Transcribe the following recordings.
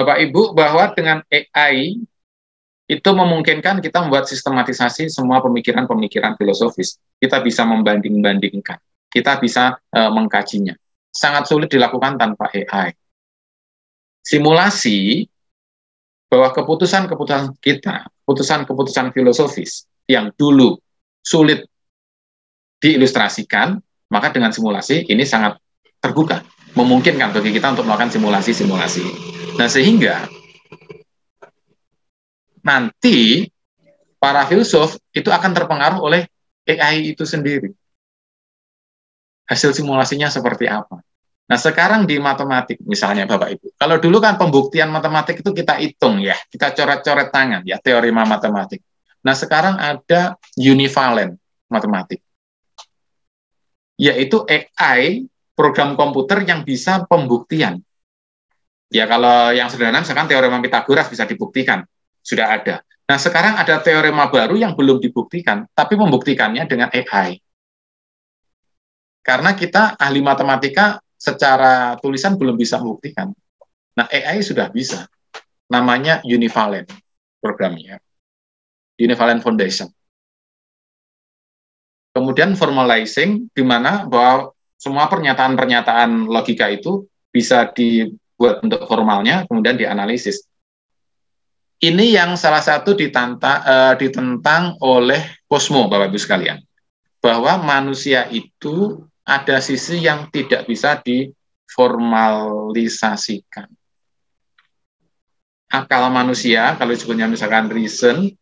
Bapak Ibu, bahwa dengan AI itu memungkinkan kita membuat sistematisasi semua pemikiran-pemikiran filosofis. Kita bisa membanding-bandingkan, kita bisa mengkajinya. Sangat sulit dilakukan tanpa AI. Simulasi bahwa keputusan-keputusan kita, keputusan-keputusan filosofis yang dulu sulit diilustrasikan, maka dengan simulasi ini sangat terbuka, memungkinkan bagi kita untuk melakukan simulasi-simulasi. Nah, sehingga nanti para filsuf itu akan terpengaruh oleh AI itu sendiri. Hasil simulasinya seperti apa. Nah, sekarang di matematik misalnya Bapak Ibu, kalau dulu kan pembuktian matematik itu kita hitung ya, kita coret-coret tangan ya, teorema matematik. Nah, sekarang ada univalen matematik, yaitu AI, program komputer yang bisa pembuktian. Ya, kalau yang sederhana misalkan teorema Pitagoras bisa dibuktikan, sudah ada. Nah, sekarang ada teorema baru yang belum dibuktikan, tapi membuktikannya dengan AI. Karena kita ahli matematika secara tulisan belum bisa membuktikan. Nah, AI sudah bisa. Namanya Univalen programnya. Univalen Foundation. Kemudian formalizing, di mana bahwa semua pernyataan-pernyataan logika itu bisa dibuat bentuk formalnya, kemudian dianalisis. Ini yang salah satu ditentang oleh Cosmo, Bapak Ibu sekalian. Bahwa manusia itu ada sisi yang tidak bisa diformalisasikan. Akal manusia, kalau disebutnya misalkan reason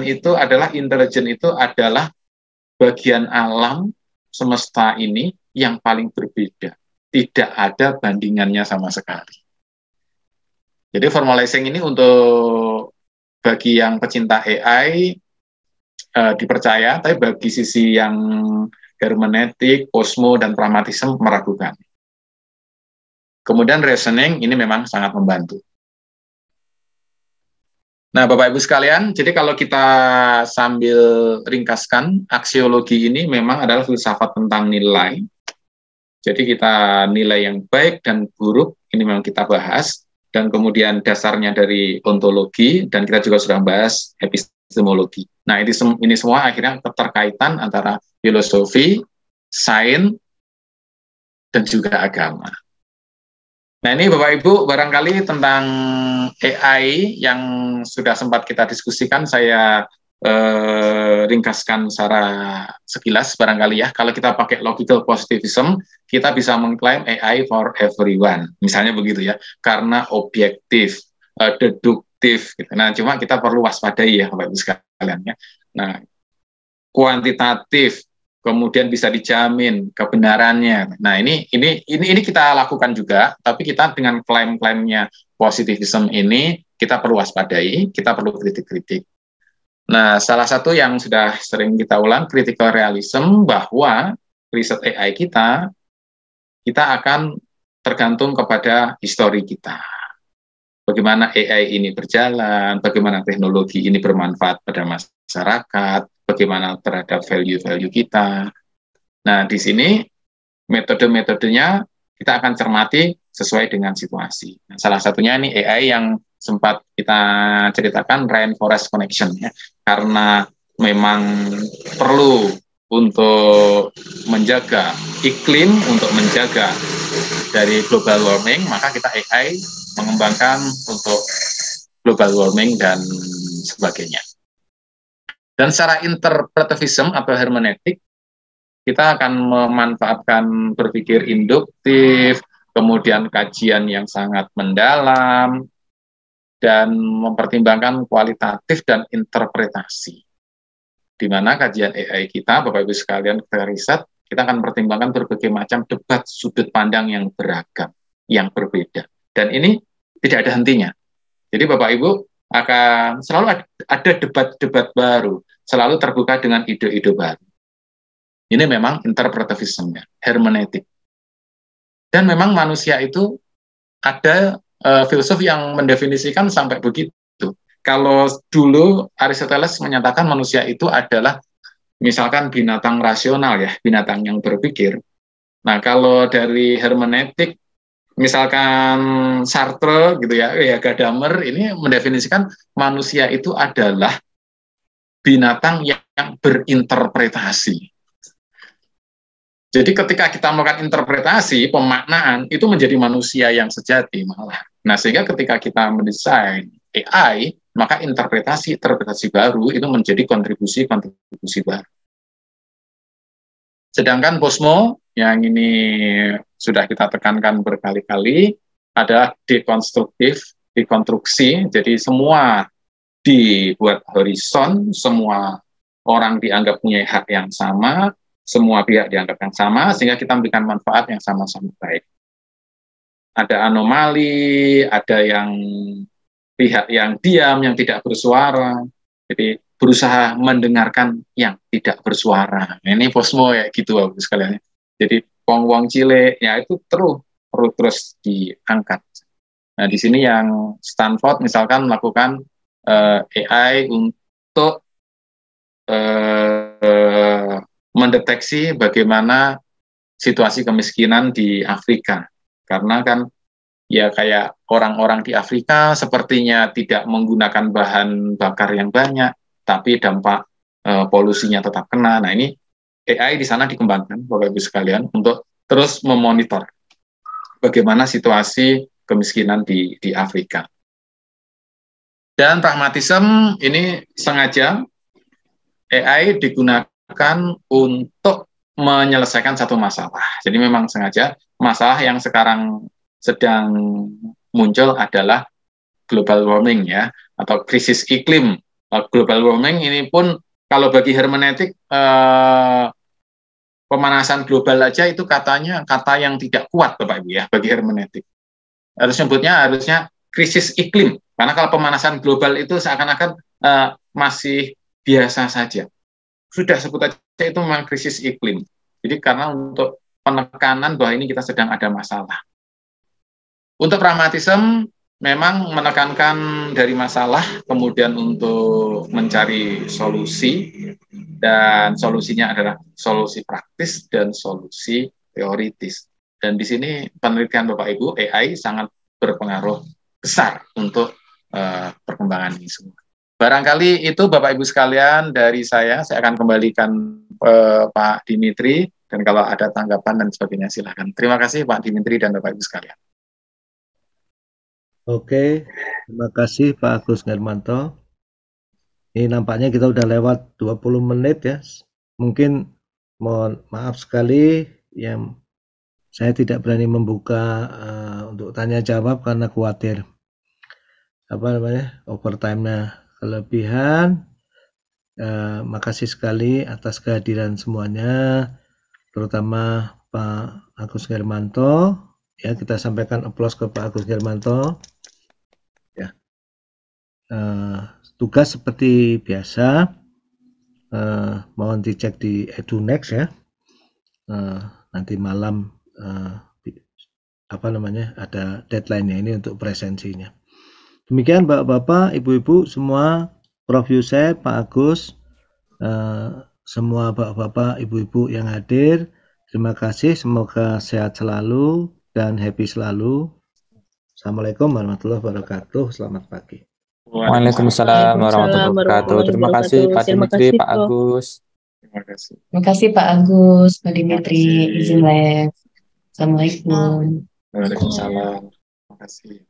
itu adalah, intelligence itu adalah bagian alam semesta ini yang paling berbeda. Tidak ada bandingannya sama sekali. Jadi formalizing ini untuk bagi yang pecinta AI dipercaya, tapi bagi sisi yang hermeneutik, Cosmo, dan pragmatisme meragukan. Kemudian reasoning ini memang sangat membantu. Nah, Bapak Ibu sekalian, jadi kalau kita sambil ringkaskan, aksiologi ini memang adalah filsafat tentang nilai. Jadi kita nilai yang baik dan buruk, ini memang kita bahas, dan kemudian dasarnya dari ontologi, dan kita juga sudah bahas epistemologi. Nah, ini semua akhirnya keterkaitan antara filosofi, sains, dan juga agama. Nah, ini Bapak Ibu, barangkali tentang AI yang sudah sempat kita diskusikan, saya ringkaskan secara sekilas barangkali ya. Kalau kita pakai logical positivism, kita bisa mengklaim AI for everyone, misalnya begitu ya, karena objektif, deduktif. Gitu. Nah, cuma kita perlu waspadai ya, Bapak Ibu sekalian ya. Nah, kuantitatif, kemudian bisa dijamin kebenarannya. Nah, ini kita lakukan juga, tapi kita dengan klaim-klaimnya positivism ini kita perlu waspadai, kita perlu kritik-kritik. Nah, salah satu yang sudah sering kita ulang, critical realism, bahwa riset AI kita akan tergantung kepada histori kita. Bagaimana AI ini berjalan, bagaimana teknologi ini bermanfaat pada masyarakat, bagaimana terhadap value-value kita. Nah, di sini metode-metodenya kita akan cermati sesuai dengan situasi. Nah, salah satunya ini AI yang sempat kita ceritakan, rainforest connection ya, karena memang perlu untuk menjaga iklim, untuk menjaga dari global warming, maka kita AI mengembangkan untuk global warming dan sebagainya. Dan secara interpretivism atau hermeneutik, kita akan memanfaatkan berpikir induktif, kemudian kajian yang sangat mendalam, dan mempertimbangkan kualitatif dan interpretasi. Di mana kajian AI kita, Bapak Ibu sekalian, kita riset, kita akan mempertimbangkan berbagai macam debat sudut pandang yang beragam, yang berbeda. Dan ini tidak ada hentinya. Jadi Bapak Ibu akan selalu ada debat-debat baru, selalu terbuka dengan ide-ide baru. Ini memang interpretivismnya, hermeneutik. Dan memang manusia itu ada filsuf yang mendefinisikan sampai begitu. Kalau dulu Aristoteles menyatakan manusia itu adalah misalkan binatang rasional ya, binatang yang berpikir. Nah, kalau dari hermeneutik misalkan Sartre gitu ya, Gadamer ini mendefinisikan manusia itu adalah binatang yang berinterpretasi. Jadi ketika kita melakukan interpretasi, pemaknaan, itu menjadi manusia yang sejati malah. Nah, sehingga ketika kita mendesain AI, maka interpretasi baru itu menjadi kontribusi baru. Sedangkan Posmo, yang ini sudah kita tekankan berkali-kali, adalah dekonstruksi, jadi semua dibuat horizon, semua orang dianggap punya hak yang sama, semua pihak dianggap yang sama, sehingga kita memberikan manfaat yang sama-sama baik. Ada anomali, ada yang pihak yang diam, yang tidak bersuara, jadi berusaha mendengarkan yang tidak bersuara. Ini Posmo ya gitu Bapak sekalian. Jadi wong-wong cilik ya itu terus diangkat. Nah di sini yang Stanford misalkan melakukan AI untuk mendeteksi bagaimana situasi kemiskinan di Afrika. Karena kan ya kayak orang-orang di Afrika sepertinya tidak menggunakan bahan bakar yang banyak, tapi dampak polusinya tetap kena. Nah ini AI di sana dikembangkan, Bapak Ibu sekalian, untuk terus memonitor bagaimana situasi kemiskinan di Afrika. Dan pragmatisme ini sengaja AI digunakan untuk menyelesaikan satu masalah. Jadi memang sengaja masalah yang sekarang sedang muncul adalah global warming ya, atau krisis iklim. Global warming ini pun kalau bagi hermeneutik pemanasan global aja itu katanya kata yang tidak kuat Bapak Ibu ya bagi hermeneutik. Harusnya krisis iklim, karena kalau pemanasan global itu seakan-akan masih biasa saja. Sudah sebut aja itu memang krisis iklim. Jadi karena untuk penekanan bahwa ini kita sedang ada masalah. Untuk pragmatisme memang menekankan dari masalah, kemudian untuk mencari solusi, dan solusinya adalah solusi praktis dan solusi teoritis. Dan di sini penelitian Bapak Ibu, AI sangat berpengaruh besar untuk perkembangan ini semua. Barangkali itu Bapak Ibu sekalian dari saya akan kembalikan Pak Dimitri, dan kalau ada tanggapan dan sebagainya silakan. Terima kasih Pak Dimitri dan Bapak Ibu sekalian. Oke, terima kasih Pak Agus Hermanto. Ini nampaknya kita udah lewat 20 menit ya. Mungkin mohon maaf sekali yang saya tidak berani membuka untuk tanya jawab karena khawatir overtime-nya kelebihan. Makasih sekali atas kehadiran semuanya, terutama Pak Agus Hermanto. Ya, kita sampaikan aplaus ke Pak Agus Hermanto. Ya, tugas seperti biasa, mohon dicek di EduNext ya. Nanti malam ada deadline-nya ini untuk presensinya. Demikian Bapak-bapak, Ibu-ibu semua, Prof Yusef, Pak Agus, semua Bapak-bapak, Ibu-ibu yang hadir, terima kasih, semoga sehat selalu dan happy selalu. Assalamualaikum warahmatullahi wabarakatuh. Selamat pagi. Waalaikumsalam warahmatullahi wabarakatuh. Terima kasih Pak Dimitri, Pak Agus. Terima kasih Pak Agus, Pak Dimitri, izin live. Assalamualaikum. Waalaikumsalam. Terima kasih.